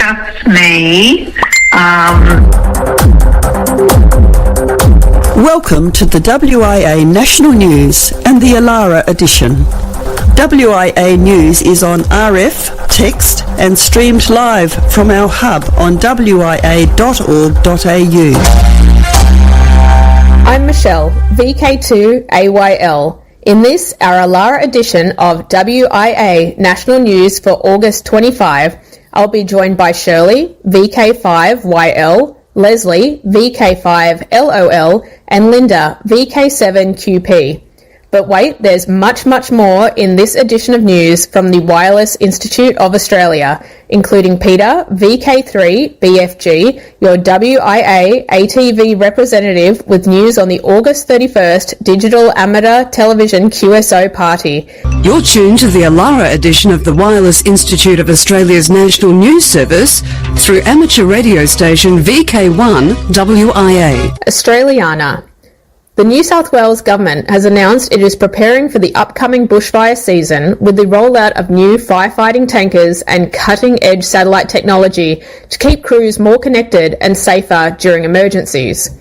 just me. Welcome to the WIA National News and the Alara edition. WIA News is on RF, text and streamed live from our hub on wia.org.au. I'm Michelle, VK2AYL. In this, our Alara edition of WIA National News for August 25, I'll be joined by Shirley, VK5YL, Leslie, VK5LOL, and Linda, VK7QP. But wait, there's much more in this edition of news from the Wireless Institute of Australia, including Peter, VK3BFG, your WIA ATV representative with news on the August 31st Digital Amateur Television QSO Party. You're tuned to the Alara edition of the Wireless Institute of Australia's National News Service through amateur radio station VK1 WIA. Australiana. The New South Wales Government has announced it is preparing for the upcoming bushfire season with the rollout of new firefighting tankers and cutting-edge satellite technology to keep crews more connected and safer during emergencies.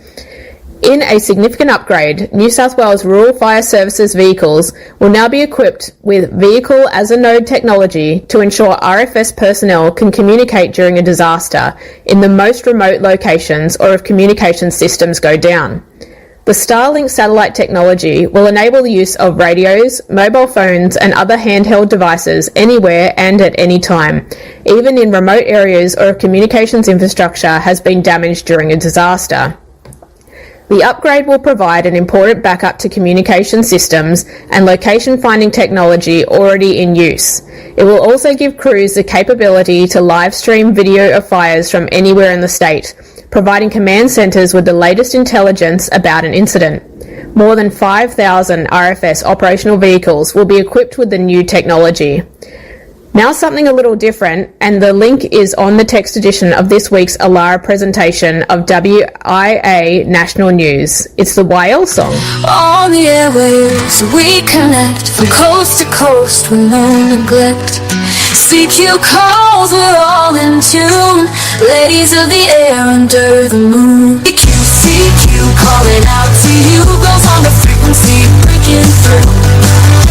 In a significant upgrade, New South Wales Rural Fire Services vehicles will now be equipped with vehicle-as-a-node technology to ensure RFS personnel can communicate during a disaster in the most remote locations or if communication systems go down. The Starlink satellite technology will enable the use of radios, mobile phones and other handheld devices anywhere and at any time, even in remote areas or if communications infrastructure has been damaged during a disaster. The upgrade will provide an important backup to communication systems and location finding technology already in use. It will also give crews the capability to live stream video of fires from anywhere in the state, providing command centres with the latest intelligence about an incident. More than 5,000 RFS operational vehicles will be equipped with the new technology. Now something a little different, and the link is on the text edition of this week's Alara presentation of WIA National News. It's the YL song. On the airwaves we connect, from coast to coast with no neglect. CQ calls, we're all in tune, ladies of the air under the moon. CQ calling out to you, goes on the frequency breaking through.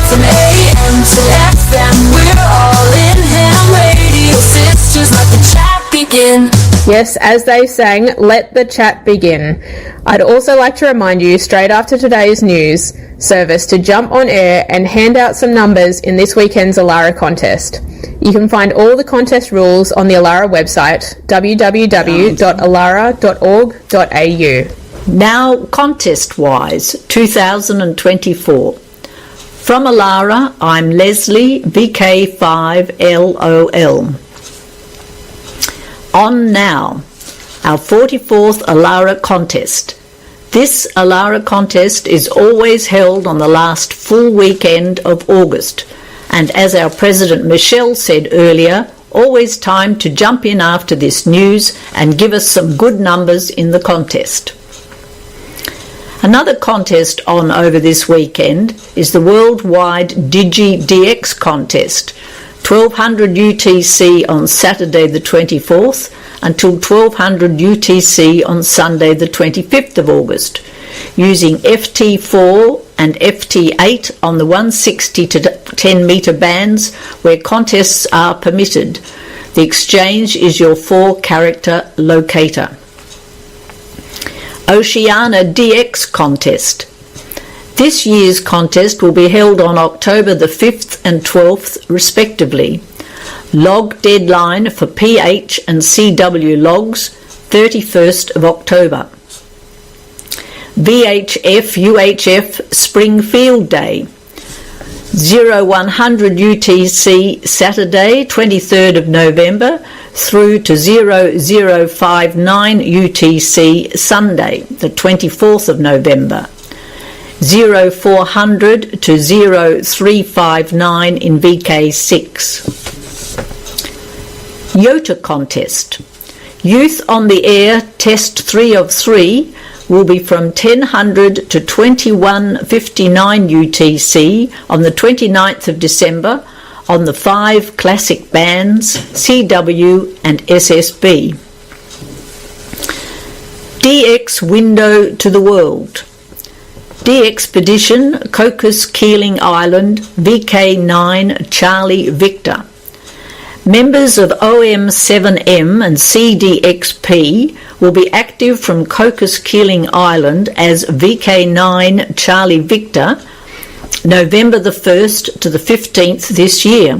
From AM to FM, we're all in ham radio sisters, let the chat begin. Yes, as they sang, let the chat begin. I'd also like to remind you straight after today's news service to jump on air and hand out some numbers in this weekend's Alara contest. You can find all the contest rules on the Alara website, www.alara.org.au. Now, contest-wise, 2024. From Alara, I'm Leslie, VK5LOL. On now, our 44th Alara contest. This Alara contest is always held on the last full weekend of August, and as our President Michelle said earlier, always time to jump in after this news and give us some good numbers in the contest. Another contest on over this weekend is the worldwide DigiDX contest, 1200 UTC on Saturday the 24th until 1200 UTC on Sunday the 25th of August, using FT4 and FT8 on the 160 to 10 metre bands where contests are permitted. The exchange is your 4-character locator. Oceania DX contest. This year's contest will be held on October the 5th and 12th respectively. Log deadline for PH and CW logs 31st of October. VHF UHF Spring Field Day 0100 UTC Saturday 23rd of November through to 0059 UTC Sunday the 24th of November, 0400 to 0359 in VK6. YOTA contest. Youth on the Air Test 3 of 3 will be from 1000 to 2159 UTC on the 29th of December on the 5 classic bands CW and SSB. DX Window to the World. D-Expedition, Cocos Keeling Island, VK9 Charlie Victor. Members of OM7M and CDXP will be active from Cocos Keeling Island as VK9 Charlie Victor, November the 1st to the 15th this year.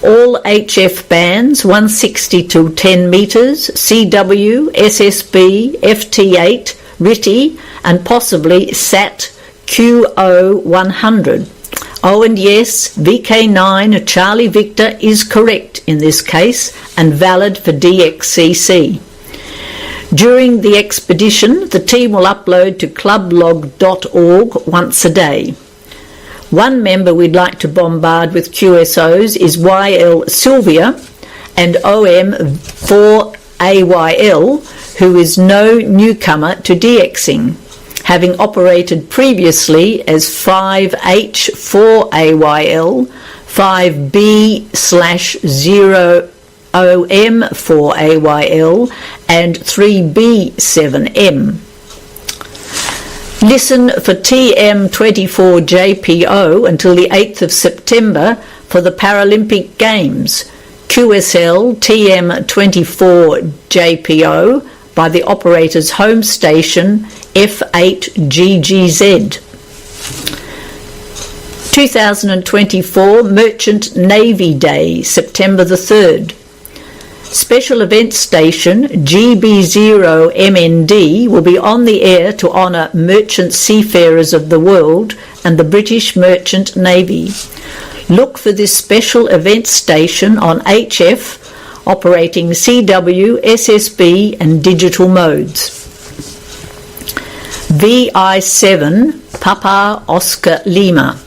All HF bands 160 to 10 metres, CW, SSB, FT8, RITI and possibly SAT QO100. Oh and yes, VK9 Charlie Victor is correct in this case and valid for DXCC. During the expedition, the team will upload to clublog.org once a day. One member we'd like to bombard with QSOs is YL Sylvia and OM4AYL, who is no newcomer to DXing, having operated previously as 5H4AYL, 5B/0OM4AYL, and 3B7M. Listen for TM24JPO until the 8th of September for the Paralympic Games, QSL TM24JPO by the operator's home station F8GGZ. 2024 Merchant Navy Day, September the 3rd. Special event station GB0MND will be on the air to honour merchant seafarers of the world and the British Merchant Navy. Look for this special event station on HF, operating CW, SSB and digital modes. VI7 Papa Oscar Lima.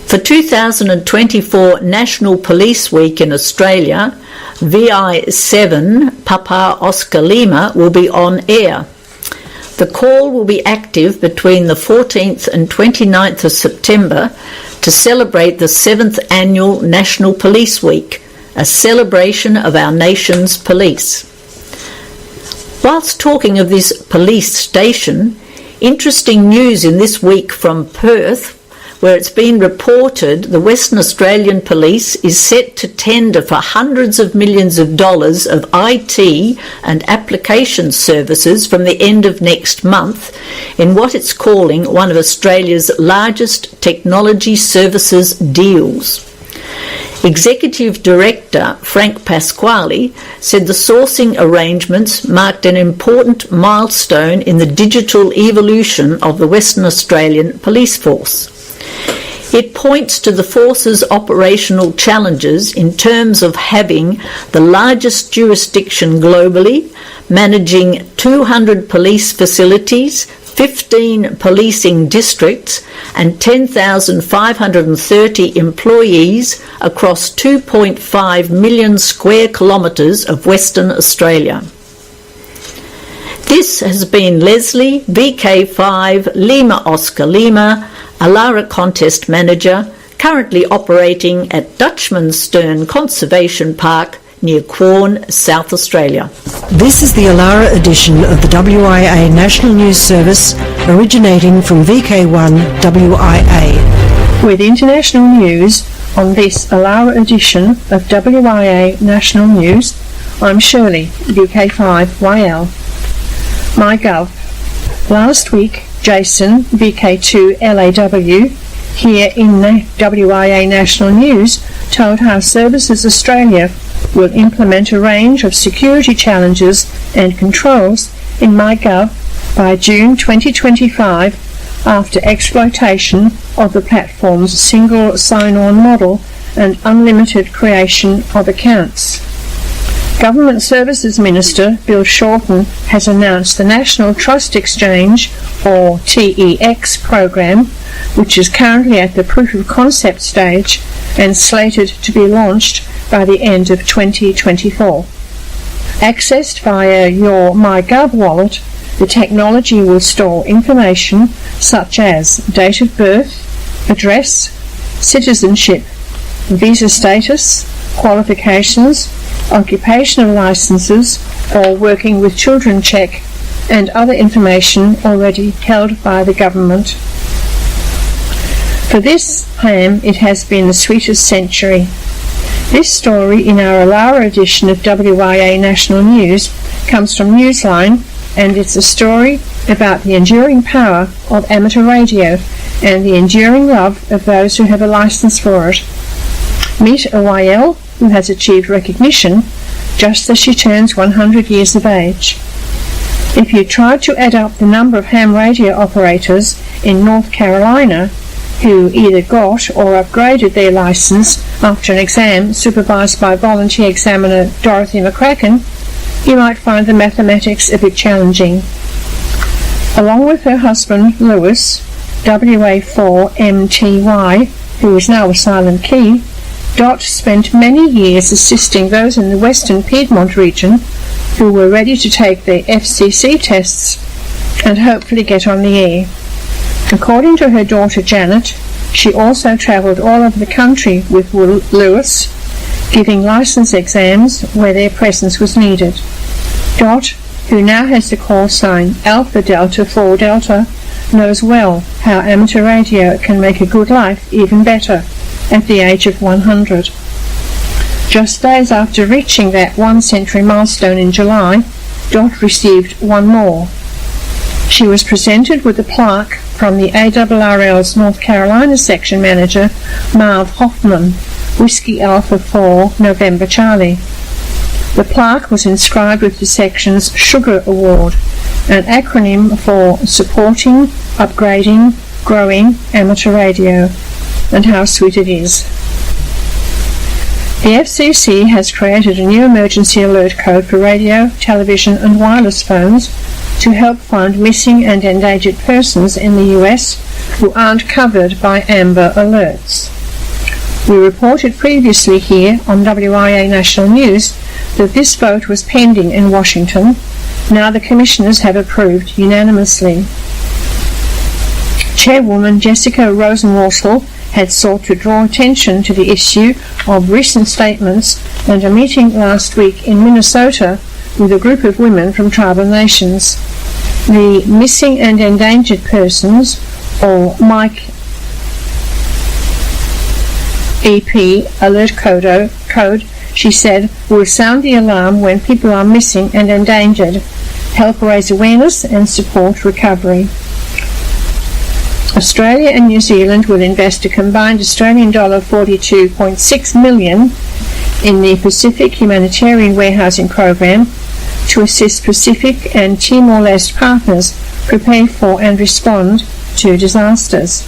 For 2024 National Police Week in Australia, VI7 Papa Oscar Lima will be on air. The call will be active between the 14th and 29th of September to celebrate the 7th Annual National Police Week, a celebration of our nation's police. Whilst talking of this police station, interesting news in this week from Perth, where it's been reported the Western Australian Police is set to tender for hundreds of millions of dollars of IT and application services from the end of next month in what it's calling one of Australia's largest technology services deals. Executive Director Frank Pasquale said the sourcing arrangements marked an important milestone in the digital evolution of the Western Australian Police Force. It points to the force's operational challenges in terms of having the largest jurisdiction globally, managing 200 police facilities, 15 policing districts and 10,530 employees across 2.5 million square kilometres of Western Australia. This has been Leslie, VK5 Lima Oscar Lima, Alara Contest Manager, currently operating at Dutchman Stern Conservation Park near Quorn, South Australia. This is the Alara edition of the WIA National News Service, originating from VK1 WIA. With international news on this Alara edition of WIA National News, I'm Shirley, VK5YL. MyGov. Last week, Jason, VK2LAW, here in WIA National News, told how Services Australia will implement a range of security challenges and controls in MyGov by June 2025 after exploitation of the platform's single sign-on model and unlimited creation of accounts. Government Services Minister Bill Shorten has announced the National Trust Exchange, or TEX, program, which is currently at the proof of concept stage and slated to be launched by the end of 2024. Accessed via your MyGov wallet, the technology will store information such as date of birth, address, citizenship, visa status, qualifications, occupational licenses, or working with children check, and other information already held by the government. For this ham, it has been the sweetest century. This story in our Alara edition of WIA National News comes from Newsline, and it's a story about the enduring power of amateur radio and the enduring love of those who have a license for it. Meet a YL who has achieved recognition just as she turns 100 years of age. If you tried to add up the number of ham radio operators in North Carolina who either got or upgraded their license after an exam supervised by volunteer examiner Dorothy McCracken, you might find the mathematics a bit challenging. Along with her husband Lewis, WA4MTY, who is now a silent key, Dot spent many years assisting those in the western Piedmont region who were ready to take their FCC tests and hopefully get on the air. According to her daughter Janet, she also travelled all over the country with Lewis, giving license exams where their presence was needed. Dot, who now has the call sign Alpha Delta 4 Delta, knows well how amateur radio can make a good life even better at the age of 100. Just days after reaching that 1 century milestone in July, Dot received one more. She was presented with a plaque from the ARRL's North Carolina section manager, Marv Hoffman, Whiskey Alpha 4, November Charlie. The plaque was inscribed with the section's Sugar Award, an acronym for Supporting, Upgrading, Growing Amateur Radio. And how sweet it is. The FCC has created a new emergency alert code for radio, television and wireless phones to help find missing and endangered persons in the US who aren't covered by Amber Alerts. We reported previously here on WIA National News that this vote was pending in Washington. Now the commissioners have approved unanimously. Chairwoman Jessica Rosenworcel had sought to draw attention to the issue of recent statements and a meeting last week in Minnesota with a group of women from tribal nations. The Missing and Endangered Persons, or MIC EP alert code, she said, will sound the alarm when people are missing and endangered, help raise awareness and support recovery. Australia and New Zealand will invest a combined Australian dollar 42.6 million in the Pacific Humanitarian Warehousing Program to assist Pacific and Timor-Leste partners prepare for and respond to disasters.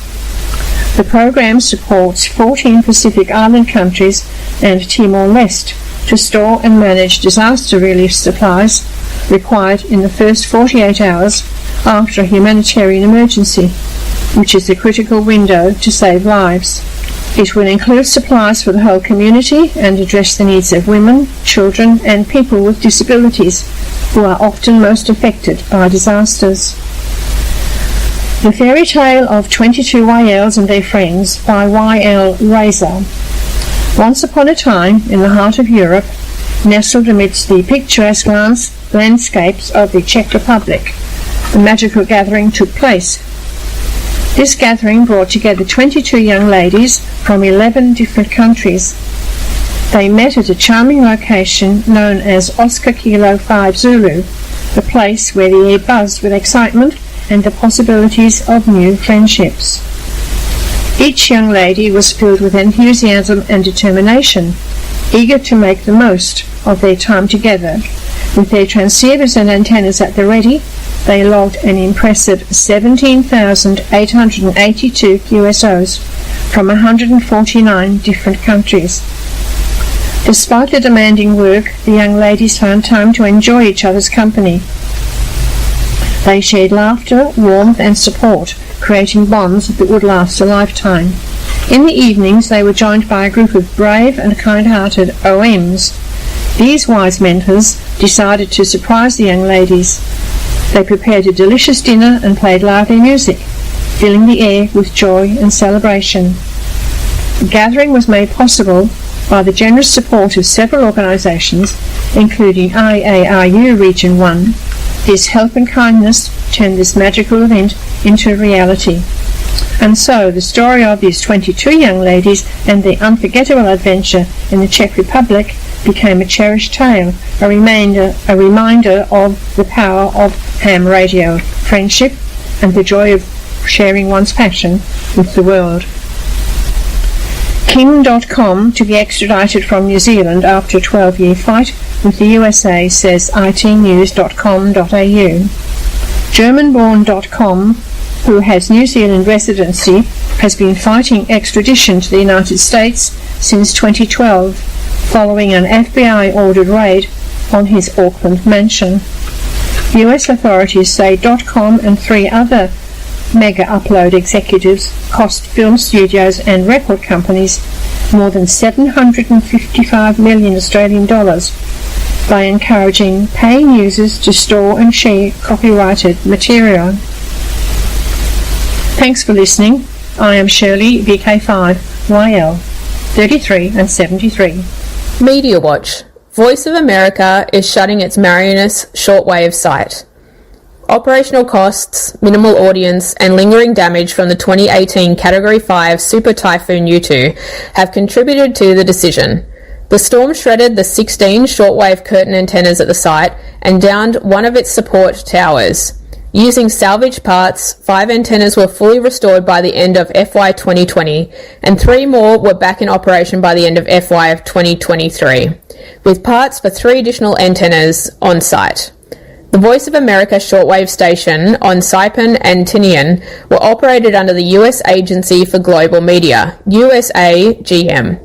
The program supports 14 Pacific Island countries and Timor-Leste to store and manage disaster relief supplies required in the first 48 hours after a humanitarian emergency, which is the critical window to save lives. It will include supplies for the whole community and address the needs of women, children and people with disabilities who are often most affected by disasters. The Fairy Tale of 22 YLs and Their Friends by YL Razor. Once upon a time, in the heart of Europe, nestled amidst the picturesque landscapes of the Czech Republic, a magical gathering took place. This gathering brought together 22 young ladies from 11 different countries. They met at a charming location known as Oscar Kilo 5 Zulu, a place where the air buzzed with excitement and the possibilities of new friendships. Each young lady was filled with enthusiasm and determination, eager to make the most of their time together. With their transceivers and antennas at the ready, they logged an impressive 17,882 QSOs from 149 different countries. Despite the demanding work, the young ladies found time to enjoy each other's company. They shared laughter, warmth and support, creating bonds that would last a lifetime. In the evenings, they were joined by a group of brave and kind-hearted OMs. These wise mentors decided to surprise the young ladies. They prepared a delicious dinner and played lively music, filling the air with joy and celebration. The gathering was made possible by the generous support of several organisations, including IARU Region 1. His help and kindness turned this magical event into a reality. And so, the story of these 22 young ladies and their unforgettable adventure in the Czech Republic became a cherished tale, a reminder of the power of ham radio, friendship, and the joy of sharing one's passion with the world. Kim.com to be extradited from New Zealand after a 12-year fight with the USA, says itnews.com.au. German-born.com, who has New Zealand residency, has been fighting extradition to the United States since 2012, following an FBI-ordered raid on his Auckland mansion. US authorities say .com and 3 other mega upload executives cost film studios and record companies more than 755 million Australian dollars by encouraging paying users to store and share copyrighted material. Thanks for listening. I am Shirley, VK5YL, 33 and 73. Media Watch. Voice of America is shutting its Marianas shortwave site. Operational costs, minimal audience, and lingering damage from the 2018 Category 5 Super Typhoon Yutu have contributed to the decision. The storm shredded the 16 shortwave curtain antennas at the site and downed one of its support towers. Using salvaged parts, 5 antennas were fully restored by the end of FY 2020, and 3 more were back in operation by the end of FY 2023, with parts for 3 additional antennas on site. The Voice of America shortwave station on Saipan and Tinian were operated under the US Agency for Global Media, USAGM,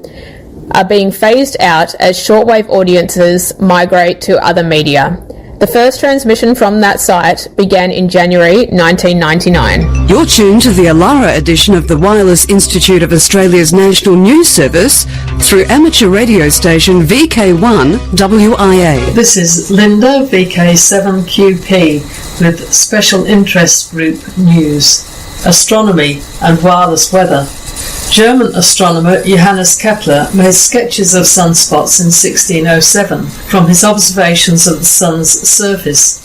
are being phased out as shortwave audiences migrate to other media. The first transmission from that site began in January 1999. You're tuned to the Alara edition of the Wireless Institute of Australia's National News Service through amateur radio station VK1 WIA. This is Linda, VK7QP, with Special Interest Group News, Astronomy and Wireless Weather. German astronomer Johannes Kepler made sketches of sunspots in 1607 from his observations of the sun's surface,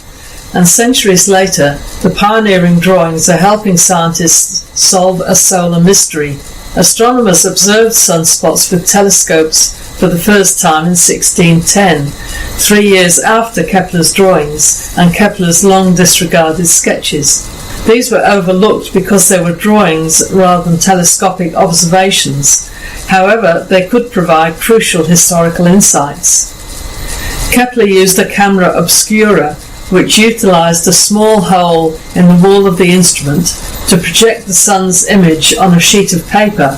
and centuries later the pioneering drawings are helping scientists solve a solar mystery. Astronomers observed sunspots with telescopes for the first time in 1610, 3 years after Kepler's drawings and Kepler's long disregarded sketches. These were overlooked because they were drawings rather than telescopic observations. However, they could provide crucial historical insights. Kepler used a camera obscura, which utilized a small hole in the wall of the instrument to project the sun's image on a sheet of paper,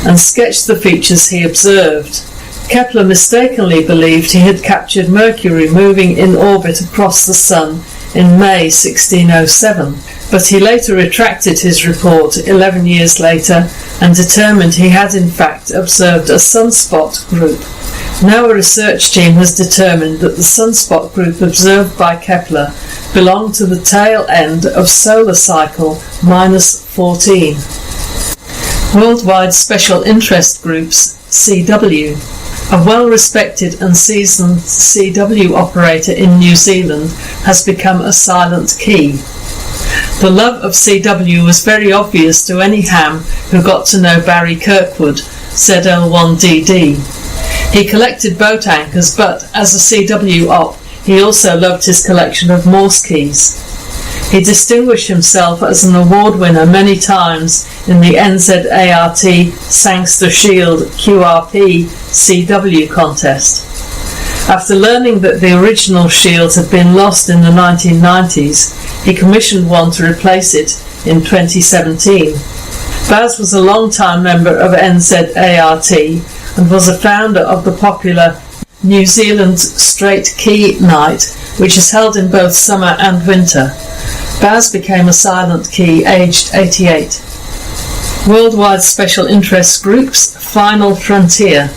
and sketched the features he observed. Kepler mistakenly believed he had captured Mercury moving in orbit across the sun in May 1607, but he later retracted his report 11 years later and determined he had in fact observed a sunspot group. Now a research team has determined that the sunspot group observed by Kepler belonged to the tail end of solar cycle -14. Worldwide Special Interest Groups, CW. A well-respected and seasoned CW operator in New Zealand has become a silent key. The love of CW was very obvious to any ham who got to know Barry Kirkwood, ZL1DD. He collected boat anchors, but as a CW op, he also loved his collection of Morse keys. He distinguished himself as an award winner many times in the NZART Sangster Shield QRP CW contest. After learning that the original shield had been lost in the 1990s, he commissioned one to replace it in 2017. Baz was a long-time member of NZART and was a founder of the popular New Zealand Straight Key Night, which is held in both summer and winter. Baz became a silent key aged 88. Worldwide Special Interest Groups, Final Frontier.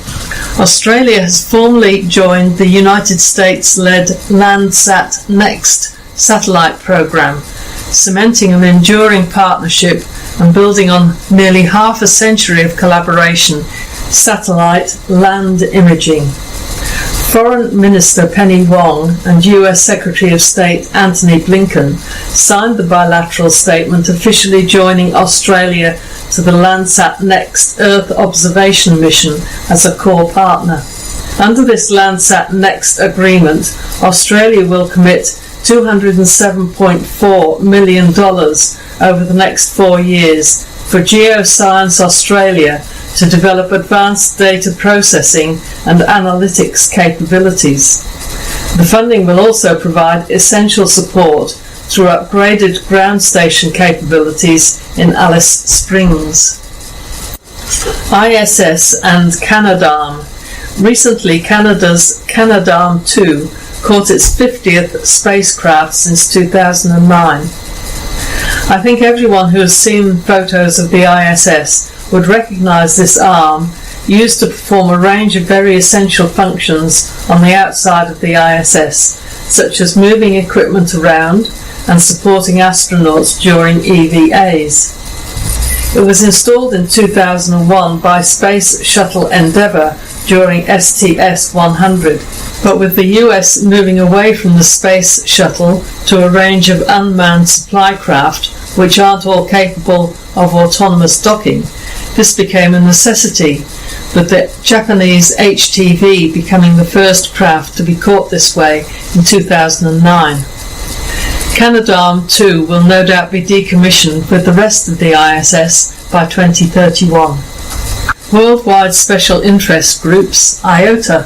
Australia has formally joined the United States-led Landsat Next satellite program, cementing an enduring partnership and building on nearly half a century of collaboration, satellite land imaging. Foreign Minister Penny Wong and US Secretary of State Antony Blinken signed the bilateral statement officially joining Australia to the Landsat Next Earth observation mission as a core partner. Under this Landsat Next agreement, Australia will commit $207.4 million over the next 4 years for Geoscience Australia to develop advanced data processing and analytics capabilities. The funding will also provide essential support through upgraded ground station capabilities in Alice Springs. ISS and Canadarm. Recently, Canada's Canadarm2 caught its 50th spacecraft since 2009. I think everyone who has seen photos of the ISS would recognise this arm, used to perform a range of very essential functions on the outside of the ISS, such as moving equipment around and supporting astronauts during EVAs. It was installed in 2001 by Space Shuttle Endeavour during STS-100, but with the US moving away from the Space Shuttle to a range of unmanned supply craft, which aren't all capable of autonomous docking, this became a necessity, with the Japanese HTV becoming the first craft to be caught this way in 2009. Canadarm2 will no doubt be decommissioned with the rest of the ISS by 2031. Worldwide Special Interest Groups, IOTA.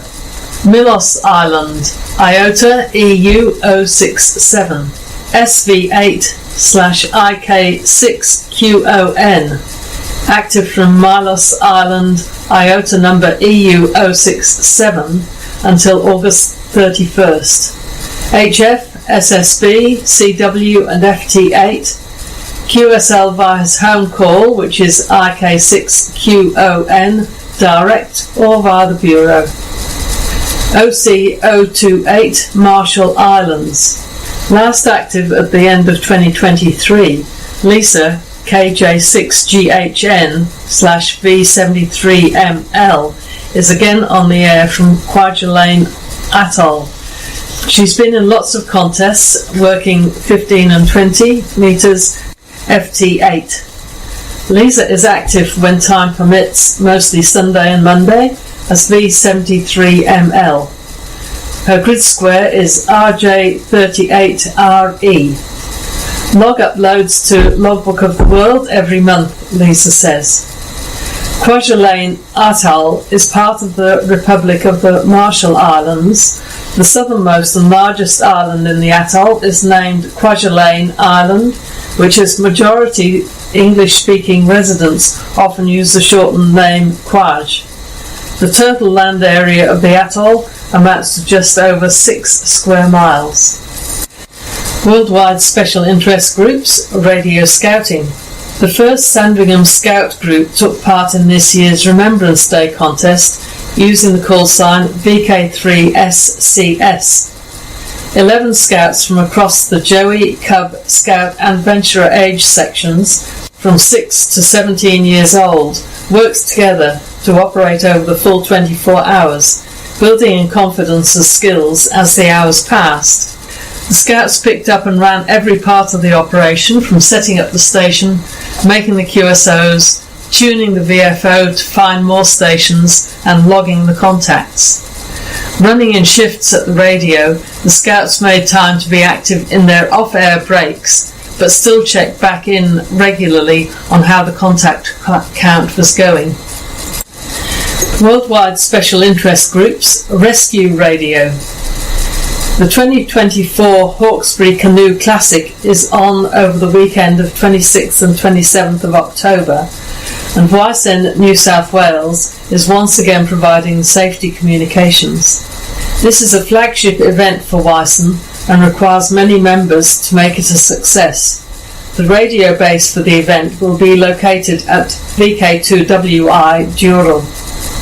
Milos Island, IOTA EU 067, SV8/IK6QON, active from Milos Island, IOTA number EU 067 until August 31st. HF, SSB, CW and FT8, QSL via home call, which is IK6QON, direct or via the Bureau. OC028 Marshall Islands, last active at the end of 2023, Lisa KJ6GHN/V73ML is again on the air from Kwajalein Atoll. She's been in lots of contests, working 15 and 20 metres FT8. Lisa is active when time permits, mostly Sunday and Monday, as V73ML. Her grid square is RJ38RE. Log uploads to Logbook of the World every month, Lisa says. Kwajalein Atoll is part of the Republic of the Marshall Islands. The southernmost and largest island in the atoll is named Kwajalein Island, which has majority English-speaking residents often use the shortened name Kwaj. The total land area of the atoll amounts to just over 6 square miles. Worldwide Special Interest Groups, Radio Scouting. The first Sandringham Scout Group took part in this year's Remembrance Day contest using the call sign VK3SCS. 11 scouts from across the Joey, Cub, Scout and Venturer age sections from 6 to 17 years old worked together to operate over the full 24 hours, building in confidence and skills as the hours passed. The scouts picked up and ran every part of the operation, from setting up the station, making the QSOs, tuning the VFO to find more stations and logging the contacts. Running in shifts at the radio, the scouts made time to be active in their off-air breaks, but still checked back in regularly on how the contact count was going. Worldwide Special Interest Groups, Rescue Radio. The 2024 Hawkesbury Canoe Classic is on over the weekend of 26th and 27th of October, and WISEN New South Wales is once again providing safety communications. This is a flagship event for WISEN and requires many members to make it a success. The radio base for the event will be located at VK2WI Dural.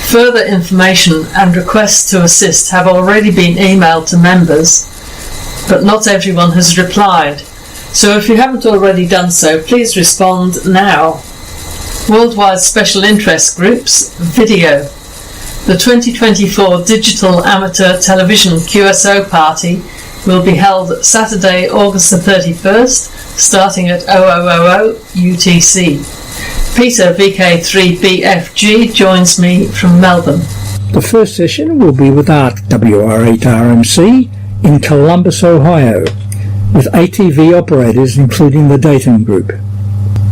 Further information and requests to assist have already been emailed to members, but not everyone has replied. So if you haven't already done so, please respond now. Worldwide Special Interest Groups, video. The 2024 Digital Amateur Television QSO Party will be held Saturday, August the 31st, starting at 0000 UTC. Peter, VK3BFG, joins me from Melbourne. The first session will be with WR8RMC in Columbus, Ohio, with ATV operators including the Dayton Group.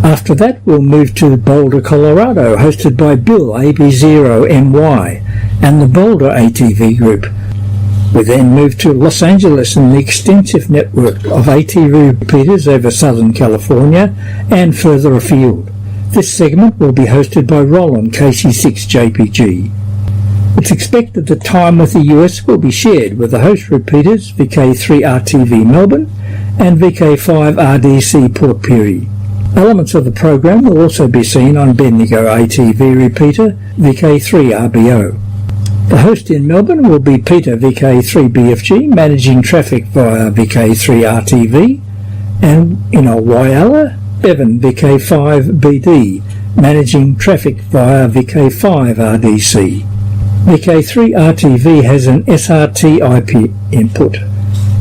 After that, we'll move to Boulder, Colorado, hosted by Bill AB0MY and the Boulder ATV Group. We then move to Los Angeles and the extensive network of ATV repeaters over Southern California and further afield. This segment will be hosted by Roland KC6JPG. It's expected that time with the US will be shared with the host repeaters VK3RTV Melbourne and VK5RDC Port Pirie. Elements of the program will also be seen on Bendigo ATV repeater VK3RBO. The host in Melbourne will be Peter VK3BFG, managing traffic via VK3RTV, and in Whyalla, Bevan VK5BD, managing traffic via VK5RDC. VK3RTV has an SRT IP input,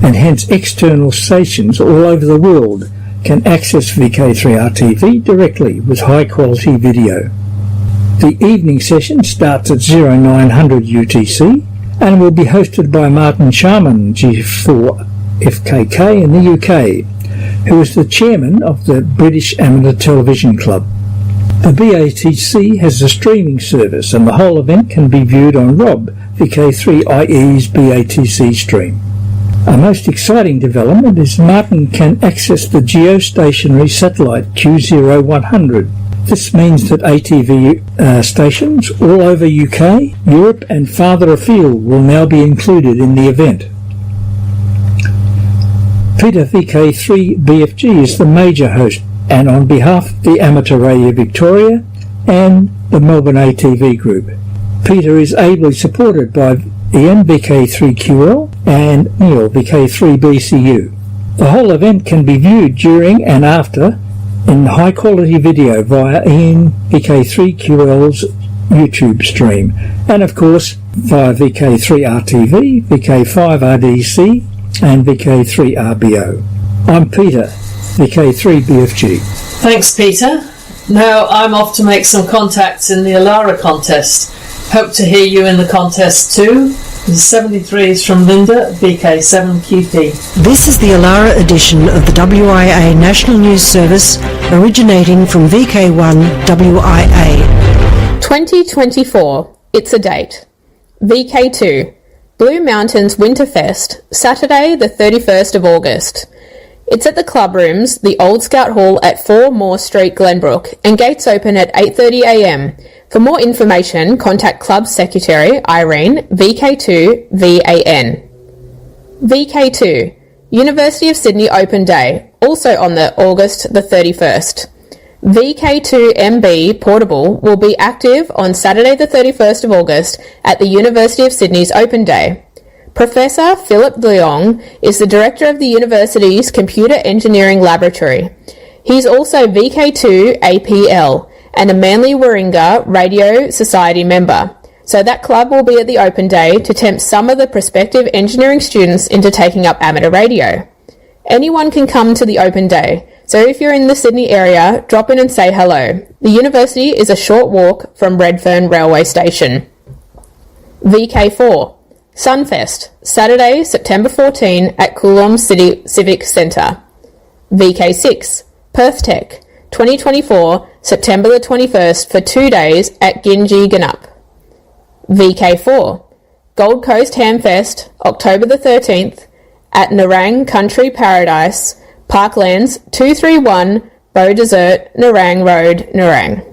and hence external stations all over the world can access VK3RTV directly with high-quality video. The evening session starts at 0900 UTC and will be hosted by Martin Sharman, G4FKK in the UK, who is the chairman of the British Amateur Television Club. The BATC has a streaming service and the whole event can be viewed on Rob, VK3IE's BATC stream. A most exciting development is Martin can access the geostationary satellite Q0100. This means that ATV stations all over UK, Europe and farther afield will now be included in the event. Peter VK3BFG is the major host, and on behalf of the Amateur Radio Victoria and the Melbourne ATV Group, Peter is ably supported by Ian VK3QL and Neil VK3BCU. The whole event can be viewed during and after in high quality video via Ian VK3QL's YouTube stream, and of course via VK3RTV, VK5RDC and VK3RBO. I'm Peter, VK3BFG. Thanks, Peter. Now I'm off to make some contacts in the Alara contest. Hope to hear you in the contest too. The 73s from Linda, VK7QP. This is the Alara edition of the WIA National News Service, originating from VK1 WIA. 2024. It's a date. VK2. Blue Mountains Winterfest, Saturday the 31st of August. It's at the club rooms, the Old Scout Hall at 4 Moore Street, Glenbrook, and gates open at 8:30 a.m. For more information, contact Club Secretary Irene, VK2 VAN. VK2, University of Sydney Open Day, also on the August the 31st. VK2MB Portable will be active on Saturday the 31st of August at the University of Sydney's Open Day. Professor Philip Leong is the director of the university's Computer Engineering Laboratory. He's also VK2 APL and a Manly Warringah Radio Society member. So that club will be at the Open Day to tempt some of the prospective engineering students into taking up amateur radio. Anyone can come to the Open Day, so if you're in the Sydney area, drop in and say hello. The university is a short walk from Redfern Railway Station. VK4, Sunfest, Saturday, September 14 at Coolum City Civic Centre. VK6, Perth Tech, 2024, September the 21st for 2 days at Ginji Ganup. VK4, Gold Coast Hamfest, October the 13th at Nerang Country Paradise, Parklands 231, Bow Desert, Nerang Road, Nerang.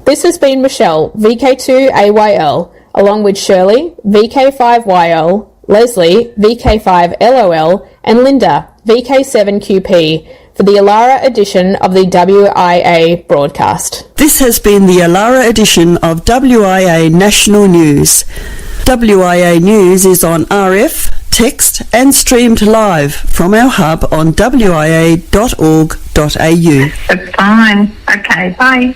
This has been Michelle, VK2AYL, along with Shirley, VK5YL, Leslie, VK5LOL, and Linda, VK7QP, for the Alara edition of the WIA broadcast. This has been the Alara edition of WIA National News. WIA News is on RF, text and streamed live from our hub on wia.org.au. That's fine. Okay, bye.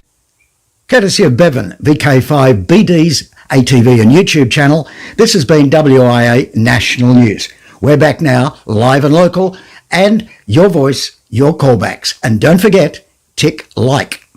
Courtesy of Bevan, VK5 BD's ATV and YouTube channel, this has been WIA National News. We're back now, live and local, and your voice, your callbacks. And don't forget, tick like.